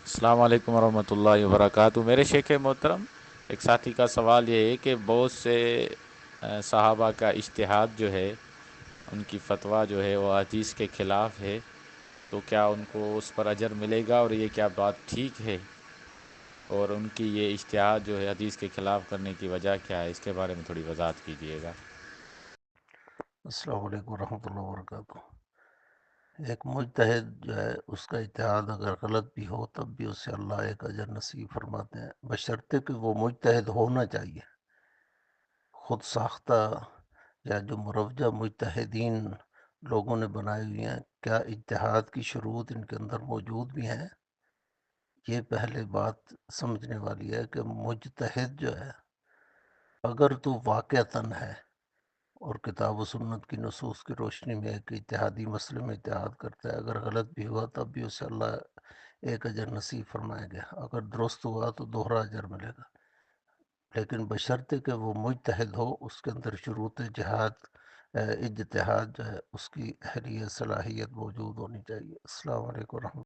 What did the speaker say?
السلام علیکم ورحمۃ اللہ وبرکاتہ۔ میرے شیخ محترم، ایک ساتھی کا سوال یہ ہے کہ بہت سے صحابہ کا اجتہاد جو ہے، ان کی فتویٰ جو ہے وہ حدیث کے خلاف ہے، تو کیا ان کو اس پر اجر ملے گا، اور یہ کیا بات ٹھیک ہے؟ اور ان کی یہ اجتہاد جو ہے حدیث کے خلاف کرنے کی وجہ کیا ہے؟ اس کے بارے میں تھوڑی وضاحت کیجیے گا۔ السلام علیکم ورحمۃ اللہ وبرکاتہ۔ ایک مجتہد جو ہے اس کا اجتہاد اگر غلط بھی ہو تب بھی اسے اللہ ایک اجر نصیب فرماتے ہیں، بشرطے کہ وہ مجتہد ہونا چاہیے۔ خود ساختہ یا جو مروجہ مجتہدین لوگوں نے بنائی ہوئی ہیں، کیا اجتہاد کی شروط ان کے اندر موجود بھی ہیں؟ یہ پہلے بات سمجھنے والی ہے کہ مجتہد جو ہے، اگر تو واقعتاً ہے اور کتاب و سنت کی نصوص کی روشنی میں ایک اتحادی مسئلے میں اتحاد کرتا ہے، اگر غلط بھی ہوا تب بھی اسے اللہ ایک اجر نصیب فرمائے گا، اگر درست ہوا تو دوہرا اجر ملے گا، لیکن بشرطے کہ وہ مجتہد ہو، اس کے اندر شروط اجتہاد جو ہے اس کی اہلیت صلاحیت موجود ہونی چاہیے۔ السلام علیکم ورحمۃ